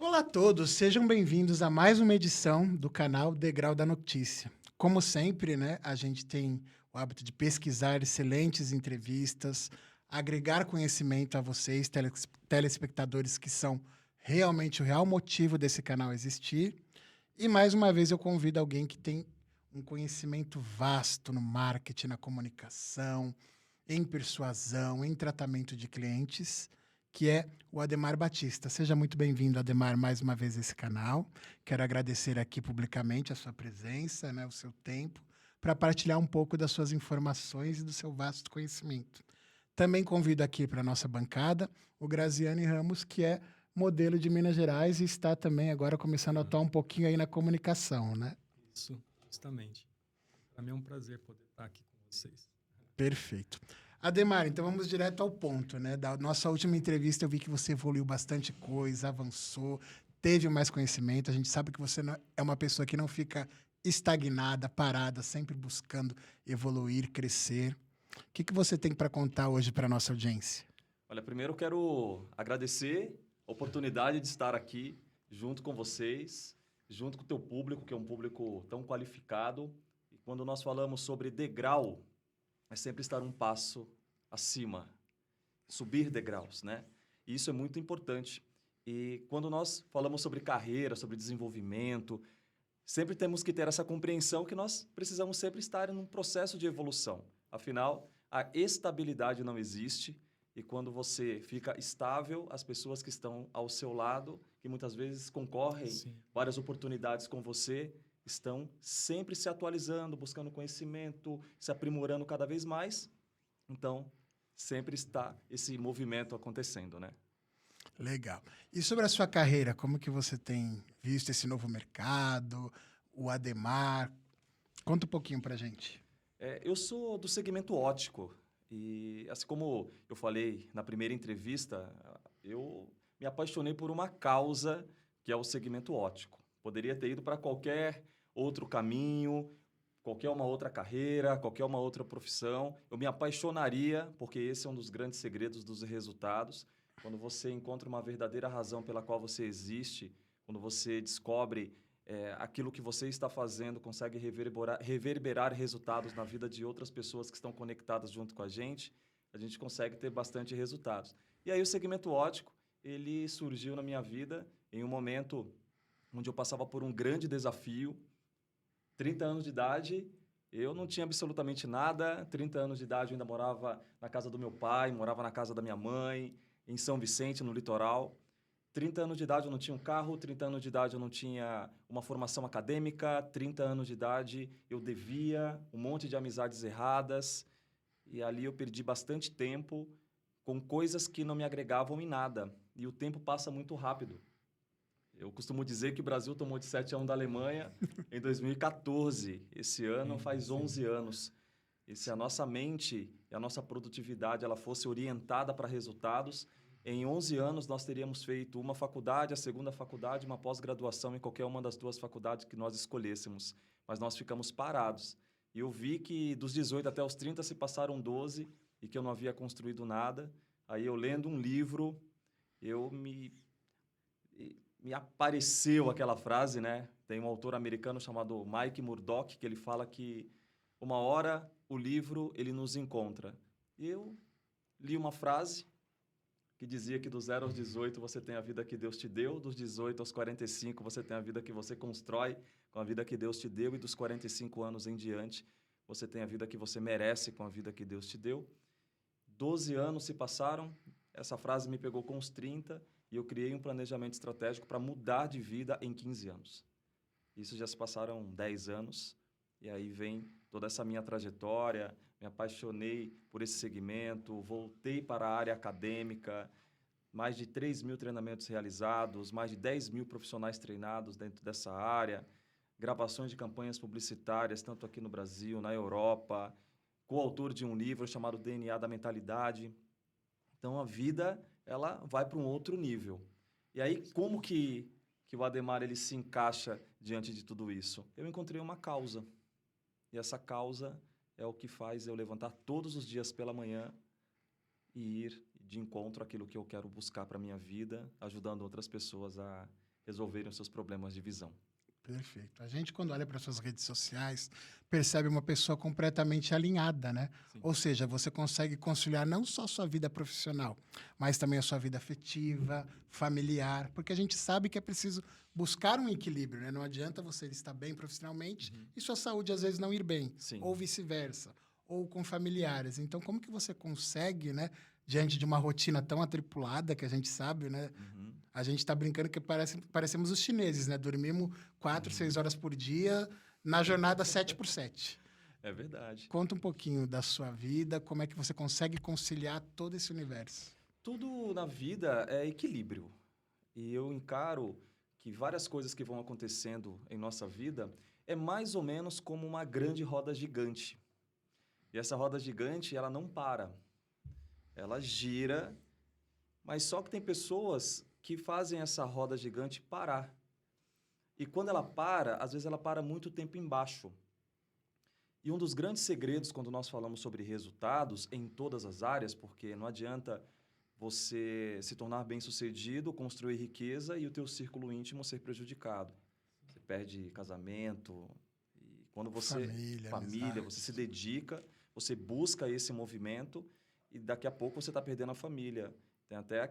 Olá a todos, sejam bem-vindos a mais uma edição do canal Degrau da Notícia. Como sempre, né, a gente tem o hábito de pesquisar excelentes entrevistas, agregar conhecimento a vocês, telespectadores, que são realmente o real motivo desse canal existir. E mais uma vez eu convido alguém que tem um conhecimento vasto no marketing, na comunicação, em persuasão, em tratamento de clientes, que é o Ademar Batista. Seja muito bem-vindo, Ademar, mais uma vez a esse canal. Quero agradecer aqui publicamente a sua presença, né, o seu tempo, para partilhar um pouco das suas informações e do seu vasto conhecimento. Também convido aqui para a nossa bancada o Graziane Ramos, que é modelo de Minas Gerais e está também agora começando a atuar um pouquinho aí na comunicação, né? Isso, justamente. Para mim é um prazer poder estar aqui com vocês. Perfeito. Ademar, então vamos direto ao ponto, né? Da nossa última entrevista eu vi que você evoluiu bastante coisa, avançou, teve mais conhecimento. A gente sabe que você é uma pessoa que não fica estagnada, parada, sempre buscando evoluir, crescer. O que você tem para contar hoje para nossa audiência? Olha, primeiro eu quero agradecer a oportunidade de estar aqui junto com vocês, junto com o teu público, que é um público tão qualificado. E quando nós falamos sobre degrau, é sempre estar um passo acima, subir degraus, né? E isso é muito importante. E quando nós falamos sobre carreira, sobre desenvolvimento, sempre temos que ter essa compreensão que nós precisamos sempre estar em um processo de evolução. Afinal, a estabilidade não existe e quando você fica estável, as pessoas que estão ao seu lado, que muitas vezes concorrem Sim. várias oportunidades com você, estão sempre se atualizando, buscando conhecimento, se aprimorando cada vez mais. Então, sempre está esse movimento acontecendo, né? Legal. E sobre a sua carreira, como que você tem visto esse novo mercado, o Ademar? Conta um pouquinho para gente. Eu sou do segmento óptico e, assim como eu falei na primeira entrevista, eu me apaixonei por uma causa que é o segmento óptico. Poderia ter ido para qualquer outro caminho, qualquer uma outra carreira, qualquer uma outra profissão. Eu me apaixonaria, porque esse é um dos grandes segredos dos resultados. Quando você encontra uma verdadeira razão pela qual você existe, quando você descobre aquilo que você está fazendo consegue reverberar resultados na vida de outras pessoas que estão conectadas junto com a gente consegue ter bastante resultados. E aí o segmento óptico, ele surgiu na minha vida em um momento onde eu passava por um grande desafio. 30 anos de idade, eu não tinha absolutamente nada. 30 anos de idade eu ainda morava na casa do meu pai, morava na casa da minha mãe, em São Vicente, no litoral. 30 anos de idade eu não tinha um carro, 30 anos de idade eu não tinha uma formação acadêmica, 30 anos de idade eu devia um monte de amizades erradas e ali eu perdi bastante tempo com coisas que não me agregavam em nada. E o tempo passa muito rápido. Eu costumo dizer que o Brasil tomou de 7-1 da Alemanha em 2014. Esse ano faz 11 anos. E se a nossa mente e a nossa produtividade ela fosse orientada para resultados, em 11 anos nós teríamos feito uma faculdade, a segunda faculdade, uma pós-graduação em qualquer uma das duas faculdades que nós escolhêssemos. Mas nós ficamos parados. E eu vi que dos 18 até os 30 se passaram 12 e que eu não havia construído nada. Aí eu lendo um livro, eu me apareceu aquela frase, né? Tem um autor americano chamado Mike Murdock que ele fala que uma hora o livro ele nos encontra. Eu li uma frase que dizia que dos 0 aos 18 você tem a vida que Deus te deu, dos 18 aos 45 você tem a vida que você constrói com a vida que Deus te deu e dos 45 anos em diante você tem a vida que você merece com a vida que Deus te deu. 12 anos se passaram, essa frase me pegou com os 30 e eu criei um planejamento estratégico para mudar de vida em 15 anos. Isso já se passaram 10 anos e aí vem toda essa minha trajetória, me apaixonei por esse segmento, voltei para a área acadêmica, mais de 3.000 treinamentos realizados, mais de 10.000 profissionais treinados dentro dessa área, gravações de campanhas publicitárias, tanto aqui no Brasil, na Europa, coautor de um livro chamado DNA da Mentalidade. Então, a vida ela vai para um outro nível. E aí, como que o Ademar ele se encaixa diante de tudo isso? Eu encontrei uma causa. E essa causa é o que faz eu levantar todos os dias pela manhã e ir de encontro àquilo que eu quero buscar para a minha vida, ajudando outras pessoas a resolverem os seus problemas de visão. Perfeito. A gente, quando olha para suas redes sociais, percebe uma pessoa completamente alinhada, né? Sim. Ou seja, você consegue conciliar não só sua vida profissional, mas também a sua vida afetiva, familiar, porque a gente sabe que é preciso buscar um equilíbrio, né? Não adianta você estar bem profissionalmente e sua saúde às vezes não ir bem, Sim. ou vice-versa, ou com familiares. Então, como que você consegue, né, diante de uma rotina tão atribulada que a gente sabe, né? Uhum. A gente está brincando que parecemos os chineses, né? Dormimos 4, 6 horas por dia, na jornada 7 por 7. É verdade. Conta um pouquinho da sua vida, como é que você consegue conciliar todo esse universo. Tudo na vida é equilíbrio. E eu encaro que várias coisas que vão acontecendo em nossa vida é mais ou menos como uma grande roda gigante. E essa roda gigante, ela não para. Ela gira, mas só que tem pessoas que fazem essa roda gigante parar. E quando ela para, às vezes ela para muito tempo embaixo. E um dos grandes segredos quando nós falamos sobre resultados em todas as áreas, porque não adianta você se tornar bem-sucedido, construir riqueza e o teu círculo íntimo ser prejudicado. Você perde casamento, e quando você família, você se dedica, você busca esse movimento e daqui a pouco você está perdendo a família. Tem até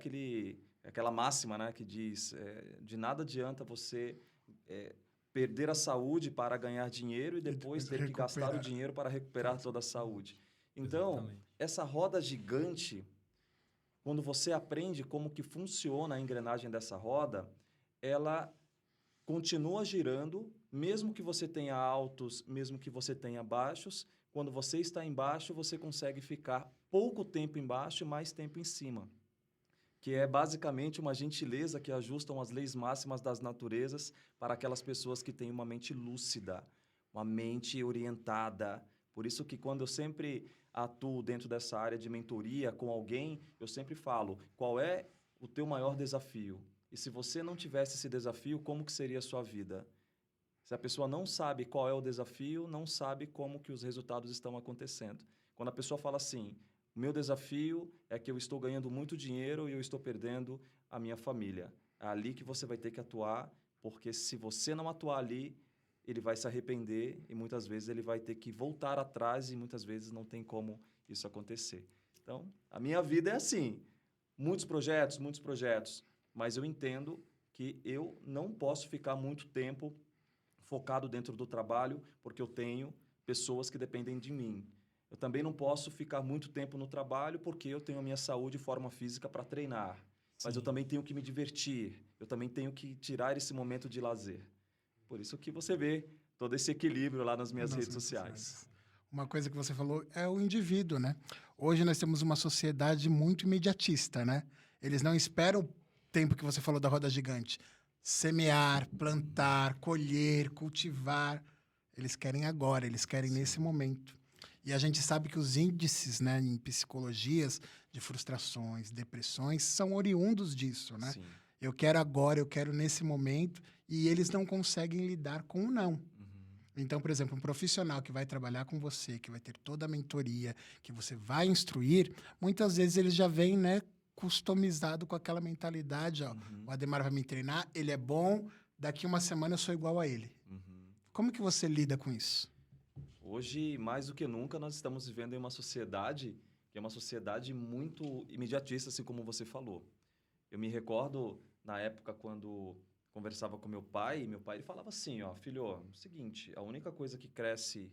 aquela máxima, né, que diz, de nada adianta você perder a saúde para ganhar dinheiro e depois ter que gastar o dinheiro para recuperar toda a saúde. Então, Exatamente. essa roda gigante, quando você aprende como que funciona a engrenagem dessa roda, ela continua girando, mesmo que você tenha altos, mesmo que você tenha baixos. Quando você está embaixo, você consegue ficar pouco tempo embaixo e mais tempo em cima, que é basicamente uma gentileza que ajustam as leis máximas das naturezas para aquelas pessoas que têm uma mente lúcida, uma mente orientada. Por isso que quando eu sempre atuo dentro dessa área de mentoria com alguém, eu sempre falo, qual é o teu maior desafio? E se você não tivesse esse desafio, como que seria a sua vida? Se a pessoa não sabe qual é o desafio, não sabe como que os resultados estão acontecendo. Quando a pessoa fala assim, o meu desafio é que eu estou ganhando muito dinheiro e eu estou perdendo a minha família. É ali que você vai ter que atuar, porque se você não atuar ali, ele vai se arrepender e muitas vezes ele vai ter que voltar atrás e muitas vezes não tem como isso acontecer. Então, a minha vida é assim, muitos projetos, mas eu entendo que eu não posso ficar muito tempo focado dentro do trabalho, porque eu tenho pessoas que dependem de mim. Eu também não posso ficar muito tempo no trabalho, porque eu tenho a minha saúde e forma física para treinar. Mas eu também tenho que me divertir, eu também tenho que tirar esse momento de lazer. Por isso que você vê todo esse equilíbrio lá nas minhas redes sociais. Uma coisa que você falou é o indivíduo, né? Hoje nós temos uma sociedade muito imediatista, né? Eles não esperam o tempo que você falou da roda gigante. Semear, plantar, colher, cultivar. Eles querem agora, eles querem nesse momento. E a gente sabe que os índices, né, em psicologias de frustrações, depressões, são oriundos disso, né? Sim. Eu quero agora, eu quero nesse momento, e eles não conseguem lidar com o não. Então, por exemplo, um profissional que vai trabalhar com você, que vai ter toda a mentoria, que você vai instruir, muitas vezes ele já vem, né, customizado com aquela mentalidade, ó, o Ademar vai me treinar, ele é bom, daqui uma semana eu sou igual a ele. Como que você lida com isso? Hoje, mais do que nunca, nós estamos vivendo em uma sociedade que é uma sociedade muito imediatista, assim como você falou. Eu me recordo, na época, quando conversava com meu pai ele falava assim, ó, filho, ó, é o seguinte, a única coisa que cresce,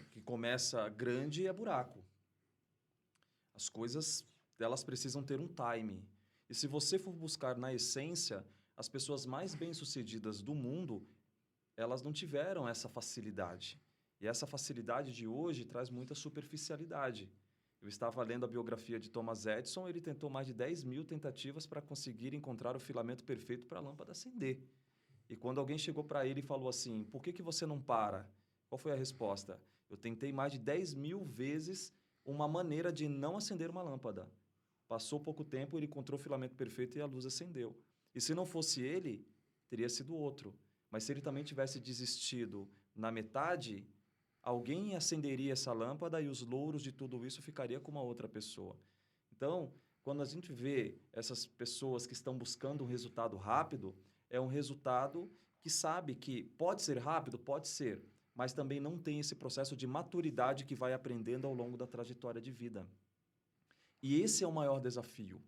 que começa grande é buraco. As coisas, elas precisam ter um time. E se você for buscar na essência, as pessoas mais bem-sucedidas do mundo, elas não tiveram essa facilidade. E essa facilidade de hoje traz muita superficialidade. Eu estava lendo a biografia de Thomas Edison, ele tentou mais de 10.000 tentativas para conseguir encontrar o filamento perfeito para a lâmpada acender. E quando alguém chegou para ele e falou assim, por que você não para? Qual foi a resposta? Eu tentei mais de 10.000 vezes uma maneira de não acender uma lâmpada. Passou pouco tempo, ele encontrou o filamento perfeito e a luz acendeu. E se não fosse ele, teria sido outro. Mas se ele também tivesse desistido na metade, alguém acenderia essa lâmpada e os louros de tudo isso ficaria com uma outra pessoa. Então, Quando a gente vê essas pessoas que estão buscando um resultado rápido, é um resultado que sabe que pode ser rápido, pode ser, mas também não tem esse processo de maturidade que vai aprendendo ao longo da trajetória de vida. E esse é o maior desafio.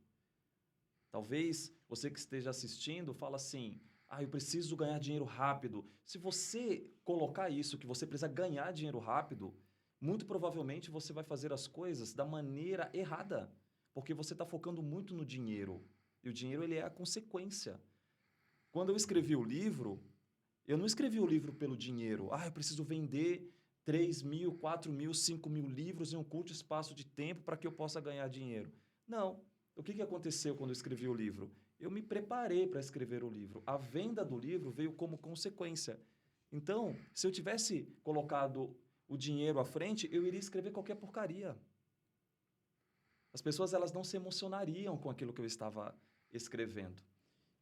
Talvez você que esteja assistindo fala assim, eu preciso ganhar dinheiro rápido. Se você colocar isso, que você precisa ganhar dinheiro rápido, muito provavelmente você vai fazer as coisas da maneira errada, porque você está focando muito no dinheiro. E o dinheiro ele é a consequência. Quando eu escrevi o livro, eu não escrevi o livro pelo dinheiro. Eu preciso vender 3.000, 4.000, 5.000 livros em um curto espaço de tempo para que eu possa ganhar dinheiro. Não. O que aconteceu quando eu escrevi o livro? Eu me preparei para escrever o livro. A venda do livro veio como consequência. Então, se eu tivesse colocado o dinheiro à frente, eu iria escrever qualquer porcaria. As pessoas elas não se emocionariam com aquilo que eu estava escrevendo.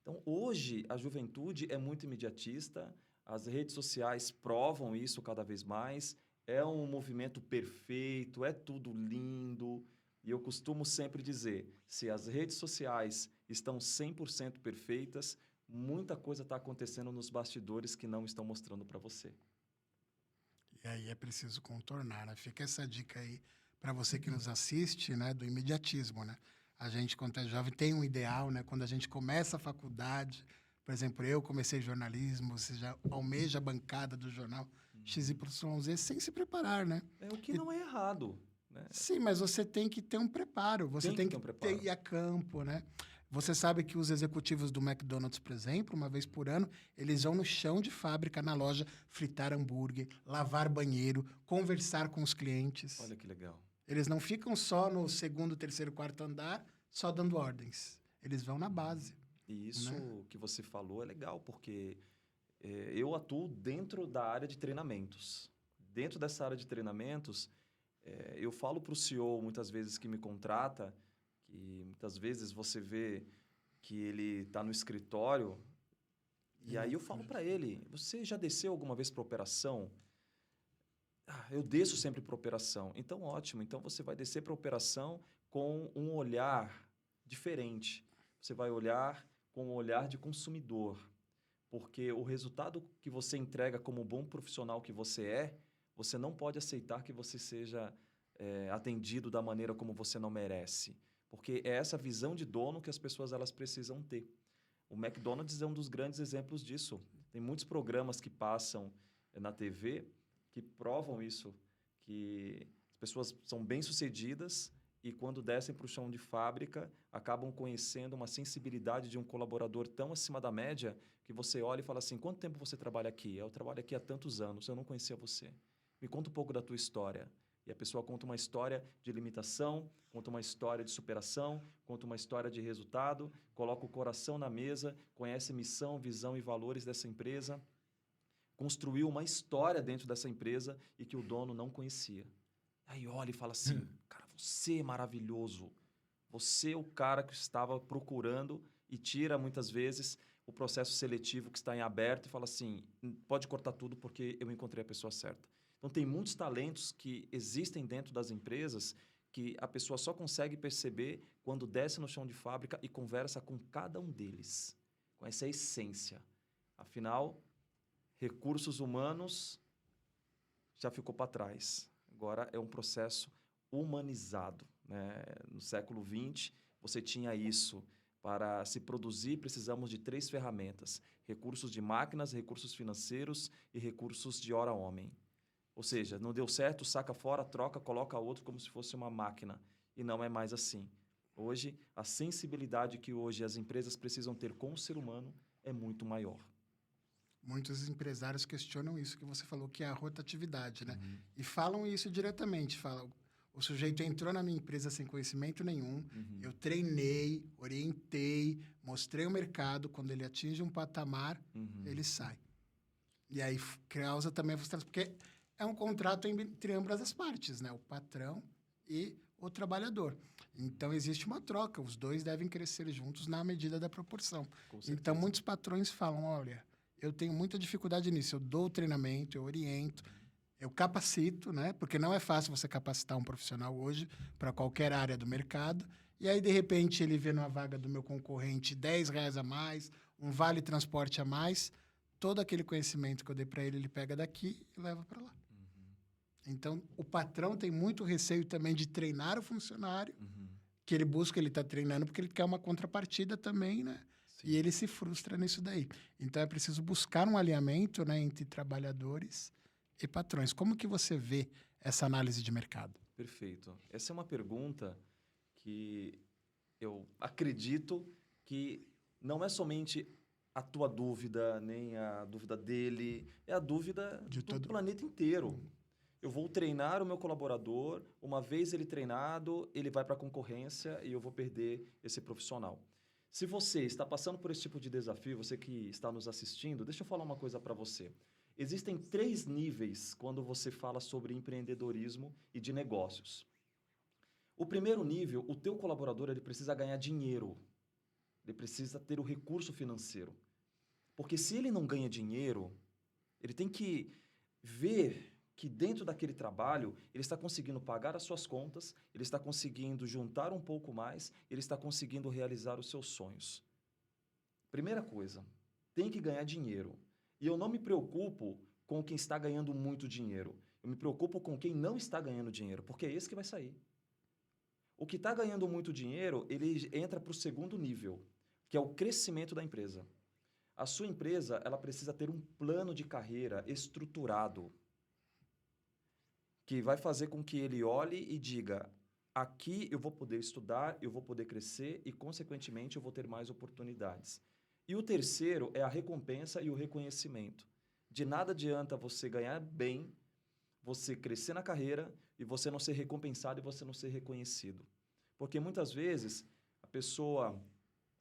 Então, hoje, a juventude é muito imediatista, as redes sociais provam isso cada vez mais, é um movimento perfeito, é tudo lindo. E eu costumo sempre dizer, se as redes sociais estão 100% perfeitas, muita coisa está acontecendo nos bastidores que não estão mostrando para você. E aí é preciso contornar, né? Fica essa dica aí para você que nos assiste, né? Do imediatismo, né? A gente, quando é jovem, tem um ideal, né? Quando a gente começa a faculdade, por exemplo, eu comecei jornalismo, você já almeja a bancada do jornal XYZ sem se preparar, né? É o que não é errado. Né? Sim, mas você tem que ter um preparo. Você tem que ir a campo, né? Você sabe que os executivos do McDonald's, por exemplo, uma vez por ano, eles vão no chão de fábrica, na loja, fritar hambúrguer, lavar banheiro, conversar com os clientes. Olha que legal. Eles não ficam só no segundo, terceiro, quarto andar, só dando ordens. Eles vão na base. E isso que você falou é legal, porque eu atuo dentro da área de treinamentos. Dentro dessa área de treinamentos, eu falo para o CEO, muitas vezes, que me contrata, que muitas vezes você vê que ele está no escritório, e aí eu falo para ele, você já desceu alguma vez para operação? Eu desço sempre para operação. Então, ótimo. Então, você vai descer para operação com um olhar diferente. Você vai olhar com um olhar de consumidor, porque o resultado que você entrega como bom profissional que você é, você não pode aceitar que você seja atendido da maneira como você não merece. Porque é essa visão de dono que as pessoas elas precisam ter. O McDonald's é um dos grandes exemplos disso. Tem muitos programas que passam na TV que provam isso, que as pessoas são bem-sucedidas e quando descem para o chão de fábrica, acabam conhecendo uma sensibilidade de um colaborador tão acima da média que você olha e fala assim, quanto tempo você trabalha aqui? Eu trabalho aqui há tantos anos, eu não conhecia você. Me conta um pouco da tua história. E a pessoa conta uma história de limitação, conta uma história de superação, conta uma história de resultado, coloca o coração na mesa, conhece missão, visão e valores dessa empresa, construiu uma história dentro dessa empresa e que o dono não conhecia. Aí olha e fala assim, cara, você é maravilhoso. Você é o cara que estava procurando e tira, muitas vezes, o processo seletivo que está em aberto e fala assim, pode cortar tudo porque eu encontrei a pessoa certa. Então, tem muitos talentos que existem dentro das empresas que a pessoa só consegue perceber quando desce no chão de fábrica e conversa com cada um deles. Com essa essência. Afinal, recursos humanos já ficou para trás. Agora é um processo humanizado. Né? No século XX, você tinha isso. Para se produzir, precisamos de 3 ferramentas. Recursos de máquinas, recursos financeiros e recursos de hora-homem. Ou seja, não deu certo, saca fora, troca, coloca outro como se fosse uma máquina. E não é mais assim. Hoje, a sensibilidade que hoje as empresas precisam ter com o ser humano é muito maior. Muitos empresários questionam isso que você falou, que é a rotatividade, né? E falam isso diretamente. Falam, o sujeito entrou na minha empresa sem conhecimento nenhum, eu treinei, orientei, mostrei o mercado, quando ele atinge um patamar, ele sai. E aí causa também a frustração, porque é um contrato entre ambas as partes, né? O patrão e o trabalhador. Então, existe uma troca. Os dois devem crescer juntos na medida da proporção. Então, muitos patrões falam, olha, eu tenho muita dificuldade nisso. Eu dou o treinamento, eu oriento, eu capacito, né? Porque não é fácil você capacitar um profissional hoje para qualquer área do mercado. E aí, de repente, ele vê numa vaga do meu concorrente R$ 10 a mais, um vale transporte a mais. Todo aquele conhecimento que eu dei para ele, ele pega daqui e leva para lá. Então, o patrão tem muito receio também de treinar o funcionário, que ele busca, ele está treinando porque ele quer uma contrapartida também, né? Sim. E ele se frustra nisso daí. Então, é preciso buscar um alinhamento, né, entre trabalhadores e patrões. Como que você vê essa análise de mercado? Perfeito. Essa é uma pergunta que eu acredito que não é somente a tua dúvida, nem a dúvida dele, é a dúvida De do todo- planeta inteiro. Eu vou treinar o meu colaborador, uma vez ele treinado, ele vai para a concorrência e eu vou perder esse profissional. Se você está passando por esse tipo de desafio, você que está nos assistindo, deixa eu falar uma coisa para você. Existem 3 níveis quando você fala sobre empreendedorismo e de negócios. O primeiro nível, o teu colaborador ele precisa ganhar dinheiro. Ele precisa ter o recurso financeiro. Porque se ele não ganha dinheiro, ele tem que ver que dentro daquele trabalho ele está conseguindo pagar as suas contas, ele está conseguindo juntar um pouco mais, ele está conseguindo realizar os seus sonhos. Primeira coisa, tem que ganhar dinheiro. E eu não me preocupo com quem está ganhando muito dinheiro. Eu me preocupo com quem não está ganhando dinheiro, porque é esse que vai sair. O que está ganhando muito dinheiro, ele entra para o segundo nível, que é o crescimento da empresa. A sua empresa, ela precisa ter um plano de carreira estruturado, que vai fazer com que ele olhe e diga: aqui eu vou poder estudar, eu vou poder crescer e, consequentemente, eu vou ter mais oportunidades. E o terceiro é a recompensa e o reconhecimento. De nada adianta você ganhar bem, você crescer na carreira e você não ser recompensado e você não ser reconhecido. Porque muitas vezes a pessoa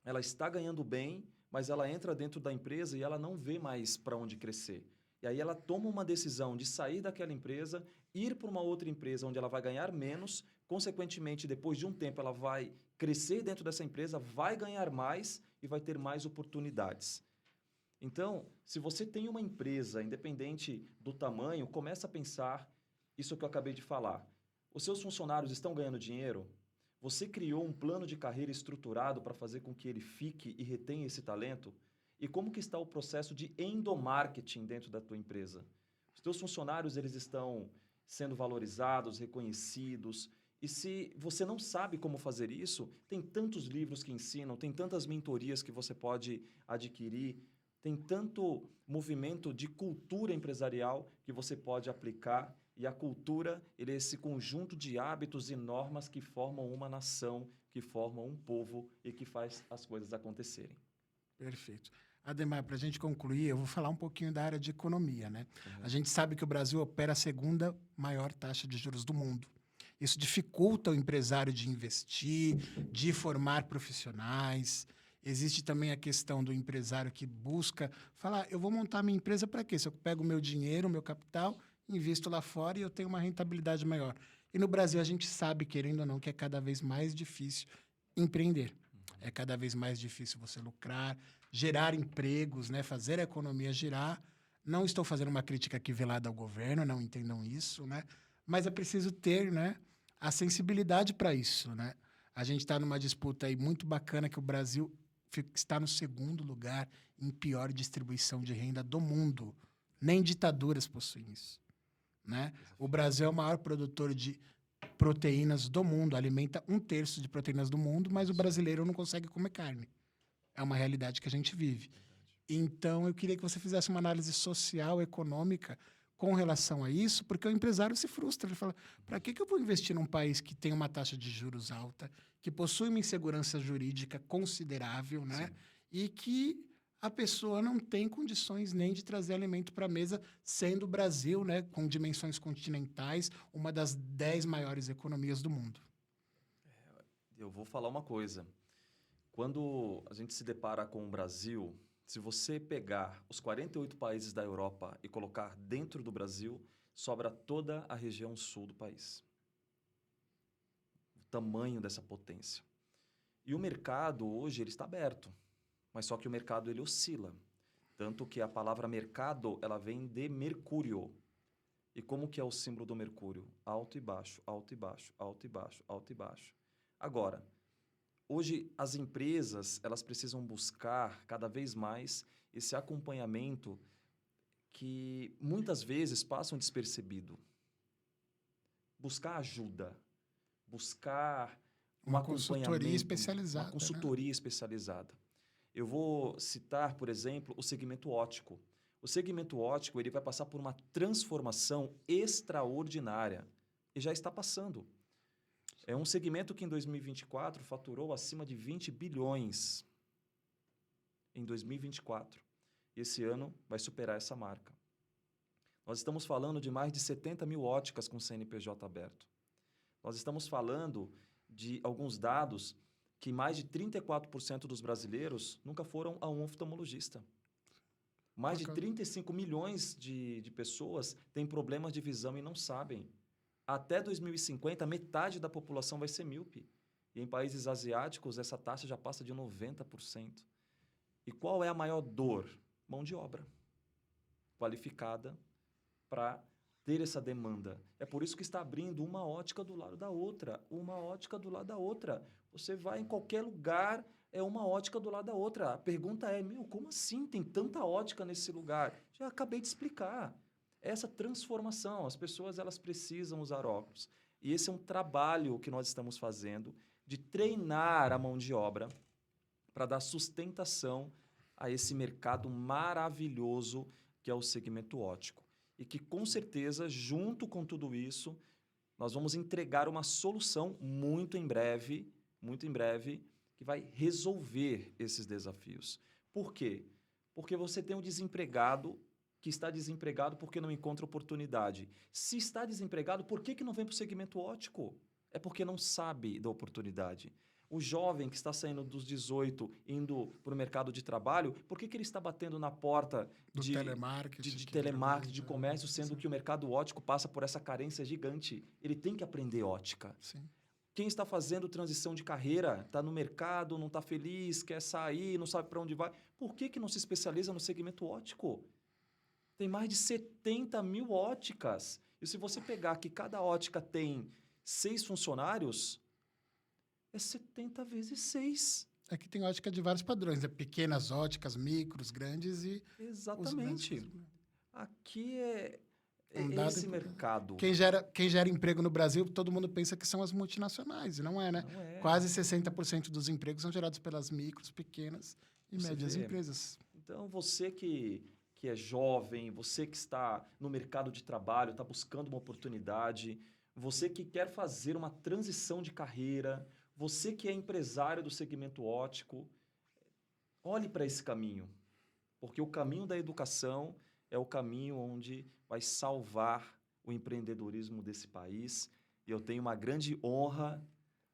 ela está ganhando bem, mas ela entra dentro da empresa e ela não vê mais para onde crescer. E aí ela toma uma decisão de sair daquela empresa, ir para uma outra empresa onde ela vai ganhar menos, consequentemente, depois de um tempo, ela vai crescer dentro dessa empresa, vai ganhar mais e vai ter mais oportunidades. Então, se você tem uma empresa, independente do tamanho, começa a pensar isso que eu acabei de falar. Os seus funcionários estão ganhando dinheiro? Você criou um plano de carreira estruturado para fazer com que ele fique e retenha esse talento? E como que está o processo de endomarketing dentro da tua empresa? Os teus funcionários, eles estão sendo valorizados, reconhecidos? E se você não sabe como fazer isso, tem tantos livros que ensinam, tem tantas mentorias que você pode adquirir, tem tanto movimento de cultura empresarial que você pode aplicar. E a cultura, ele é esse conjunto de hábitos e normas que formam uma nação, que formam um povo e que faz as coisas acontecerem. Perfeito. Ademar, para a gente concluir, eu vou falar um pouquinho da área de economia, né? A gente sabe que o Brasil opera a segunda maior taxa de juros do mundo. Isso dificulta o empresário de investir, de formar profissionais. Existe também a questão do empresário que busca falar, eu vou montar minha empresa para quê? Se eu pego o meu dinheiro, o meu capital, invisto lá fora e eu tenho uma rentabilidade maior. E no Brasil a gente sabe, querendo ou não, que é cada vez mais difícil empreender. É cada vez mais difícil você lucrar, gerar empregos, né? Fazer a economia girar. Não estou fazendo uma crítica aqui velada ao governo, não entendam isso, né? Mas é preciso ter, né, a sensibilidade para isso, né? A gente está numa disputa aí muito bacana que o Brasil está no segundo lugar em pior distribuição de renda do mundo. Nem ditaduras possuem isso, né? O Brasil é o maior produtor de proteínas do mundo, alimenta 1/3 de proteínas do mundo, mas o brasileiro não consegue comer carne. É uma realidade que a gente vive. Então, eu queria que você fizesse uma análise social, econômica, com relação a isso, porque o empresário se frustra. Ele fala, para que eu vou investir num país que tem uma taxa de juros alta, que possui uma insegurança jurídica considerável, né? Sim. E que a pessoa não tem condições nem de trazer alimento para a mesa, sendo o Brasil, né, com dimensões continentais, uma das 10 maiores economias do mundo. Eu vou falar uma coisa. Quando a gente se depara com o Brasil, se você pegar os 48 países da Europa e colocar dentro do Brasil, sobra toda a região sul do país. O tamanho dessa potência. E o mercado hoje ele está aberto, mas só que o mercado ele oscila. Tanto que a palavra mercado ela vem de Mercúrio. E como que é o símbolo do Mercúrio? Alto e baixo, alto e baixo, alto e baixo, alto e baixo. Agora, Hoje, as empresas, elas precisam buscar cada vez mais esse acompanhamento que muitas vezes passam despercebido. Buscar ajuda, buscar um Uma consultoria acompanhamento, especializada, uma né? consultoria especializada. Eu vou citar, por exemplo, o segmento óptico. O segmento óptico ele vai passar por uma transformação extraordinária e já está passando. É um segmento que em 2024 faturou acima de 20 bilhões. Em 2024. Esse ano vai superar essa marca. Nós estamos falando de mais de 70 mil óticas com CNPJ aberto. Nós estamos falando de alguns dados que mais de 34% dos brasileiros nunca foram a um oftalmologista. Mais de 35 milhões de pessoas têm problemas de visão e não sabem. Até 2050, metade da população vai ser míope. E em países asiáticos, essa taxa já passa de 90%. E qual é a maior dor? Mão de obra qualificada para ter essa demanda. É por isso que está abrindo uma ótica do lado da outra, uma ótica do lado da outra. Você vai em qualquer lugar, é uma ótica do lado da outra. A pergunta é, como assim tem tanta ótica nesse lugar? Já acabei de explicar. Essa transformação, as pessoas elas precisam usar óculos. E esse é um trabalho que nós estamos fazendo de treinar a mão de obra para dar sustentação a esse mercado maravilhoso que é o segmento óptico. E que, com certeza, junto com tudo isso, nós vamos entregar uma solução muito em breve, que vai resolver esses desafios. Por quê? Porque você tem um desempregado que está desempregado porque não encontra oportunidade. Se está desempregado, por que não vem para o segmento óptico? É porque não sabe da oportunidade. O jovem que está saindo dos 18, indo para o mercado de trabalho, por que ele está batendo na porta de telemarketing, de comércio, sendo que o mercado óptico passa por essa carência gigante? Ele tem que aprender ótica. Sim. Quem está fazendo transição de carreira, está no mercado, não está feliz, quer sair, não sabe para onde vai, por que não se especializa no segmento óptico? Tem mais de 70 mil óticas. E se você pegar que cada ótica tem 6 funcionários, é 70 vezes 6. Aqui tem ótica de vários padrões, pequenas óticas, micros, grandes e... Exatamente. Aqui é esse mercado. Quem gera emprego no Brasil, todo mundo pensa que são as multinacionais, e não é, né? Não é. Quase 60% dos empregos são gerados pelas micros, pequenas e médias empresas. Então, você que é jovem, você que está no mercado de trabalho, está buscando uma oportunidade, você que quer fazer uma transição de carreira, você que é empresário do segmento óptico, olhe para esse caminho, porque o caminho da educação é o caminho onde vai salvar o empreendedorismo desse país. E eu tenho uma grande honra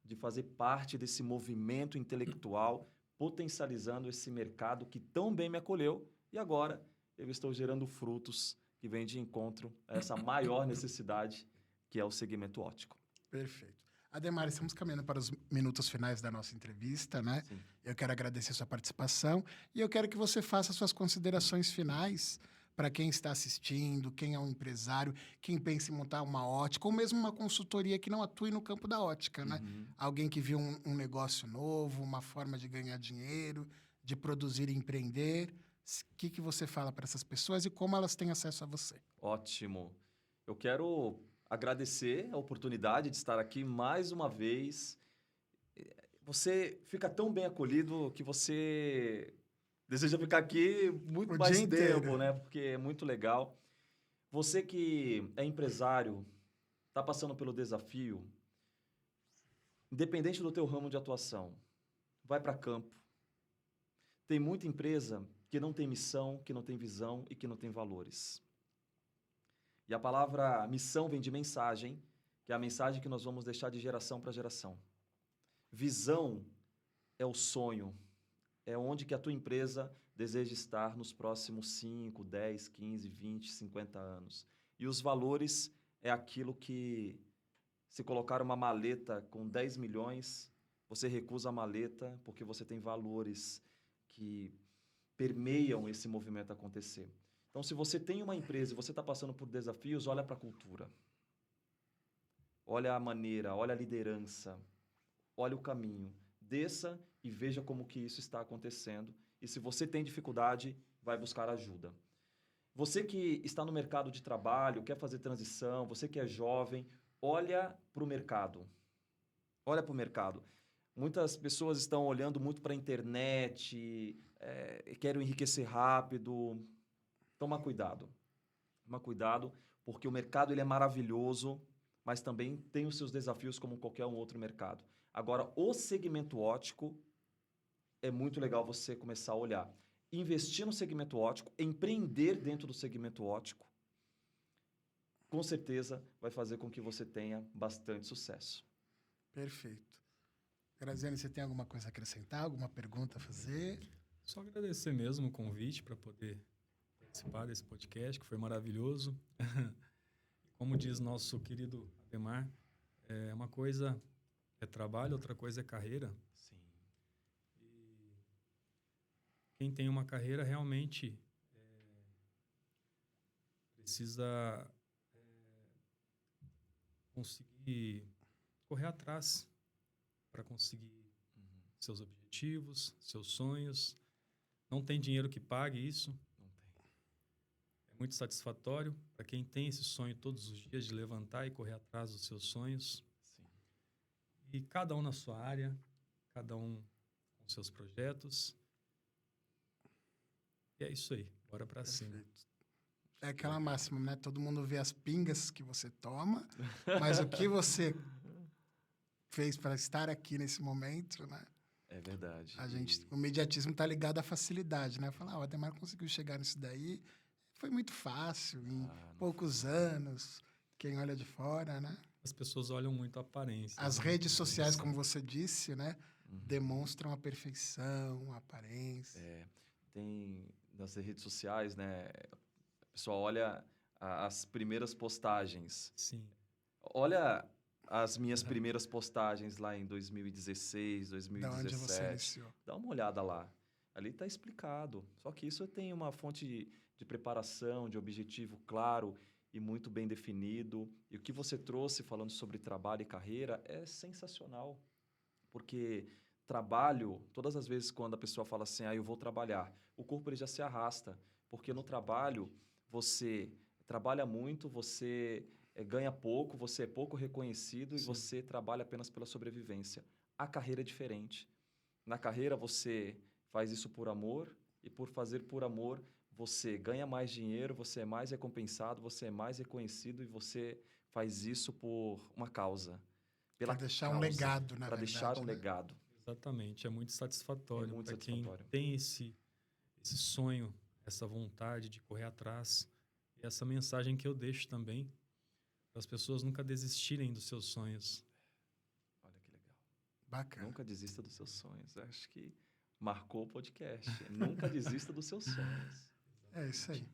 de fazer parte desse movimento intelectual, potencializando esse mercado que tão bem me acolheu. E agora eu estou gerando frutos que vêm de encontro a essa maior necessidade, que é o segmento óptico. Perfeito. Ademar, estamos caminhando para os minutos finais da nossa entrevista, né? Sim. Eu quero agradecer a sua participação e eu quero que você faça suas considerações finais para quem está assistindo, quem é um empresário, quem pensa em montar uma ótica, ou mesmo uma consultoria que não atue no campo da ótica, né? Alguém que viu um negócio novo, uma forma de ganhar dinheiro, de produzir e empreender. O que você fala para essas pessoas e como elas têm acesso a você? Ótimo. Eu quero agradecer a oportunidade de estar aqui mais uma vez. Você fica tão bem acolhido que você deseja ficar aqui muito mais tempo, né? Porque é muito legal. Você que é empresário, está passando pelo desafio, independente do teu ramo de atuação, vai para campo. Tem muita empresa que não tem missão, que não tem visão e que não tem valores. E a palavra missão vem de mensagem, que é a mensagem que nós vamos deixar de geração para geração. Visão é o sonho, é onde que a tua empresa deseja estar nos próximos 5, 10, 15, 20, 50 anos. E os valores é aquilo que, se colocar uma maleta com 10 milhões, você recusa a maleta porque você tem valores que permeiam esse movimento acontecer. Então, se você tem uma empresa e você está passando por desafios, olha para a cultura. Olha a maneira, olha a liderança, olha o caminho. desça e veja como que isso está acontecendo. E se você tem dificuldade, vai buscar ajuda. Você que está no mercado de trabalho, quer fazer transição, você que é jovem, olha para o mercado. Olha para o mercado. Muitas pessoas estão olhando muito para a internet, querem enriquecer rápido. Toma cuidado. Toma cuidado, porque o mercado ele é maravilhoso, mas também tem os seus desafios como qualquer um outro mercado. Agora, o segmento óptico é muito legal você começar a olhar. Investir no segmento óptico, empreender dentro do segmento óptico, com certeza vai fazer com que você tenha bastante sucesso. Perfeito. Graziane, você tem alguma coisa a acrescentar? Alguma pergunta a fazer? Só agradecer mesmo o convite para poder participar desse podcast, que foi maravilhoso. Como diz nosso querido Ademar, uma coisa é trabalho, outra coisa é carreira. Sim. E quem tem uma carreira realmente precisa conseguir correr atrás para conseguir seus objetivos, seus sonhos. Não tem dinheiro que pague isso. Não tem. É muito satisfatório para quem tem esse sonho todos os dias de levantar e correr atrás dos seus sonhos. Sim. E cada um na sua área, cada um com seus projetos. E é isso aí, bora para cima. Perfeito. É aquela máxima, né? Todo mundo vê as pingas que você toma, mas o que você fez para estar aqui nesse momento, né? É verdade. O mediatismo está ligado à facilidade, né? Falar, o Ademar conseguiu chegar nisso daí, foi muito fácil, em poucos anos, quem olha de fora, né? As pessoas olham muito a aparência. As né? redes sociais, como você disse, né? Demonstram a perfeição, a aparência. Tem nas redes sociais, né? A pessoa olha as primeiras postagens. Sim. Olha as minhas primeiras postagens lá em 2016, Da onde você 2017. iniciou. Dá uma olhada lá. Ali está explicado. Só que isso tem uma fonte de preparação, de objetivo claro e muito bem definido. E o que você trouxe falando sobre trabalho e carreira é sensacional. Porque trabalho, todas as vezes quando a pessoa fala assim, eu vou trabalhar, o corpo ele já se arrasta. Porque no trabalho, você trabalha muito, você ganha pouco, você é pouco reconhecido. Sim. E você trabalha apenas pela sobrevivência. A carreira é diferente. Na carreira, você faz isso por amor, e por fazer por amor, você ganha mais dinheiro, você é mais recompensado, você é mais reconhecido, e você faz isso por uma causa. Para deixar um legado, na verdade. Para deixar um legado. Exatamente, é muito satisfatório. É muito para quem satisfatório. tem esse sonho, essa vontade de correr atrás. E essa mensagem que eu deixo também, para as pessoas nunca desistirem dos seus sonhos. Olha que legal. Bacana. Nunca desista dos seus sonhos. Acho que marcou o podcast. Nunca desista dos seus sonhos. É isso aí.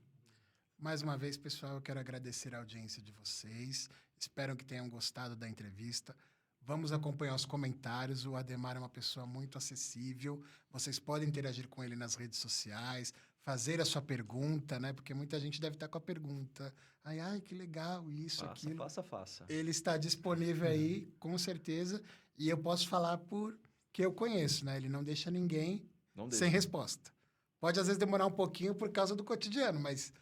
Mais uma vez, pessoal, eu quero agradecer a audiência de vocês. Espero que tenham gostado da entrevista. Vamos acompanhar os comentários. O Ademar é uma pessoa muito acessível. Vocês podem interagir com ele nas redes sociais, fazer a sua pergunta, né? Porque muita gente deve estar com a pergunta. Ai, que legal, isso, aquilo. Faça. Ele está disponível aí, com certeza. E eu posso falar por que eu conheço, né? Ele não deixa ninguém sem resposta. Pode, às vezes, demorar um pouquinho por causa do cotidiano, mas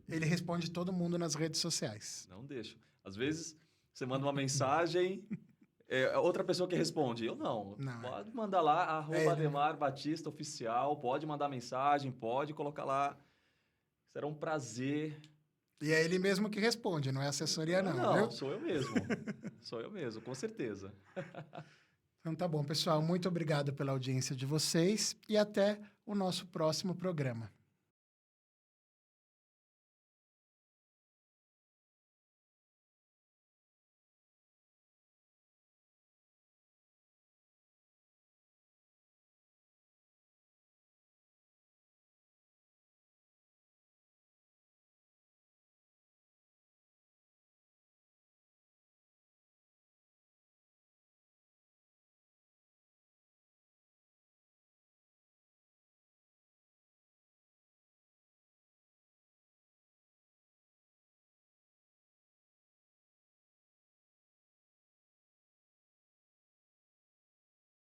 ele responde todo mundo nas redes sociais. Não deixa. Às vezes, você manda uma mensagem, outra pessoa que responde. Eu não. Pode mandar lá, @Ademar Batista Oficial, pode mandar mensagem, pode colocar lá. Será um prazer. E é ele mesmo que responde, não é assessoria não, Não, viu? sou eu mesmo. Sou eu mesmo, com certeza. Então tá bom, pessoal. Muito obrigado pela audiência de vocês e até o nosso próximo programa.